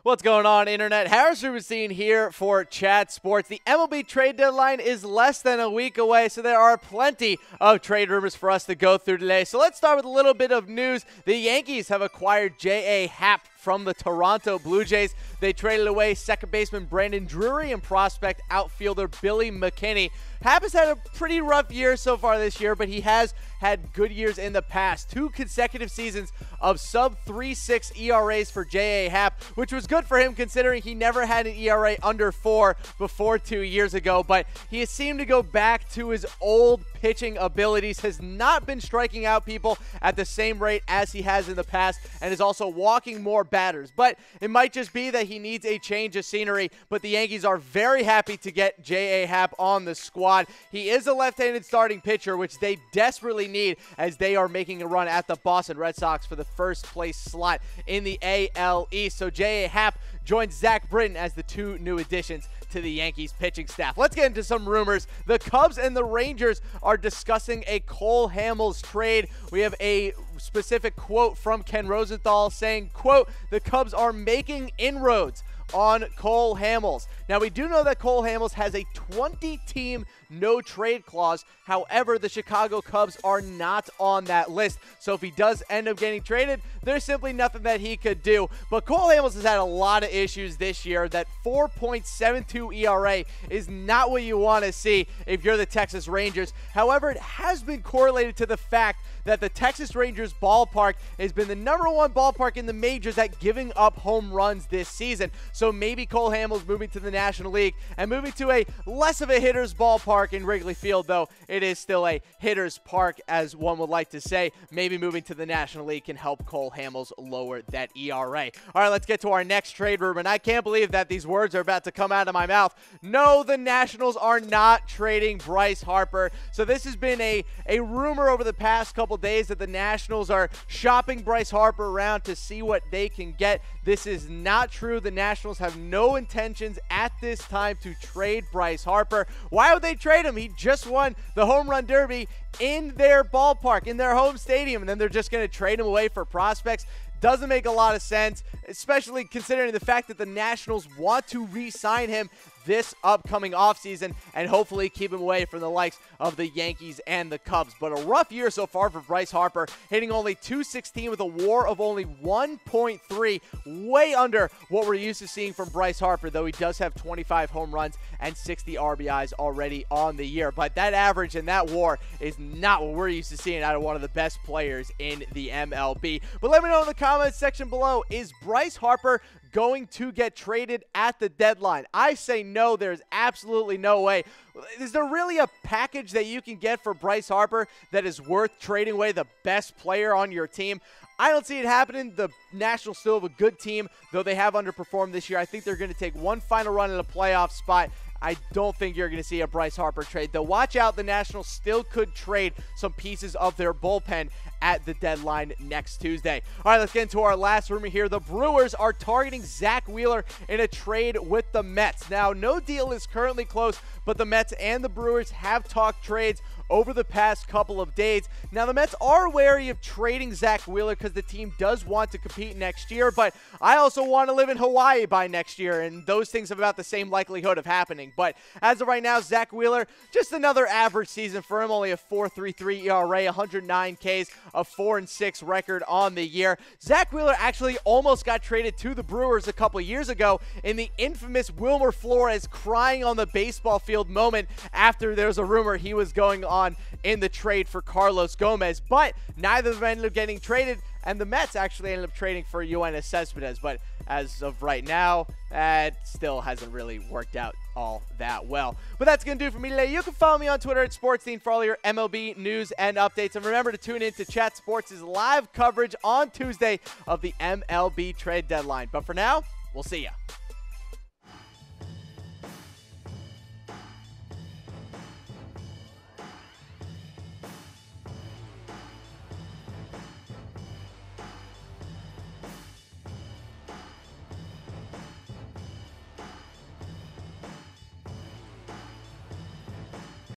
What's going on, Internet? Harris Rubinstein here for Chat Sports. The MLB trade deadline is less than a week away, so there are plenty of trade rumors for us to go through today. So let's start with a little bit of news. The Yankees have acquired J.A. Happ from the Toronto Blue Jays. They traded away second baseman Brandon Drury and prospect outfielder Billy McKinney. Happ has had a pretty rough year so far this year, but he has had good years in the past. 2 consecutive seasons of sub-3.6 ERAs for J.A. Happ, which was good for him considering he never had an ERA under 4 before 2 years ago, but he has seemed to go back to his old pitching abilities, has not been striking out people at the same rate as he has in the past, and is also walking more batters. But it might just be that he needs a change of scenery, but the Yankees are very happy to get J.A. Happ on the squad. He is a left-handed starting pitcher, which they desperately need as they are making a run at the Boston Red Sox for the first place slot in the AL East. So J.A. Happ joins Zack as the 2 new additions to the Yankees pitching staff. Let's get into some rumors. The Cubs and the Rangers are discussing a Cole Hamels trade. We have a specific quote from Ken Rosenthal saying, quote, "The Cubs are making inroads on Cole Hamels." Now, we do know that Cole Hamels has a 20-team no-trade clause. However, the Chicago Cubs are not on that list. So if he does end up getting traded, there's simply nothing that he could do. But Cole Hamels has had a lot of issues this year. That 4.72 ERA is not what you want to see if you're the Texas Rangers. However, it has been correlated to the fact that the Texas Rangers ballpark has been the #1 ballpark in the majors at giving up home runs this season. So maybe Cole Hamels moving to the National League and moving to a less of a hitter's ballpark in Wrigley Field, though it is still a hitter's park, as one would like to say. Maybe moving to the National League can help Cole Hamels lower that ERA. All right, let's get to our next trade rumor, and I can't believe that these words are about to come out of my mouth. No, the Nationals are not trading Bryce Harper. So this has been a rumor over the past couple days that the Nationals are shopping Bryce Harper around to see what they can get. This is not true. The Nationals have no intentions at this time to trade Bryce Harper. Why would they trade him? He just won the Home Run Derby in their ballpark, in their home stadium, and then they're just going to trade him away for prospects. Doesn't make a lot of sense, especially considering the fact that the Nationals want to re-sign him this upcoming offseason and hopefully keep him away from the likes of the Yankees and the Cubs. But a rough year so far for Bryce Harper, hitting only .216 with a WAR of only 1.3, way under what we're used to seeing from Bryce Harper, though he does have 25 home runs and 60 RBIs already on the year. But that average and that WAR is not what we're used to seeing out of one of the best players in the MLB. But let me know in the comments section below, is Bryce Harper going to get traded at the deadline? I say no, there's absolutely no way. Is there really a package that you can get for Bryce Harper that is worth trading away the best player on your team? I don't see it happening. The Nationals still have a good team, though they have underperformed this year. I think they're going to take one final run at a playoff spot. I don't think you're going to see a Bryce Harper trade, though. Watch out, the Nationals still could trade some pieces of their bullpen at the deadline next Tuesday. All right, let's get into our last rumor here. The Brewers are targeting Zack Wheeler in a trade with the Mets. Now, no deal is currently close, but the Mets and the Brewers have talked trades over the past couple of days. Now, the Mets are wary of trading Zack Wheeler because the team does want to compete next year, but I also want to live in Hawaii by next year, and those things have about the same likelihood of happening. But as of right now, Zack Wheeler, just another average season for him, only a 4.33 ERA, 109 Ks, a 4-6 record on the year. Zack Wheeler actually almost got traded to the Brewers a couple years ago in the infamous Wilmer Flores crying on the baseball field moment after there was a rumor he was going on in the trade for Carlos Gomez, but neither of them ended up getting traded, and the Mets actually ended up trading for Yoenis Cespedes. But as of right now, that still hasn't really worked out all that well. But that's going to do it for me today. You can follow me on Twitter at SportsDean for all your MLB news and updates. And remember to tune in to Chat Sports' live coverage on Tuesday of the MLB trade deadline. But for now, we'll see ya.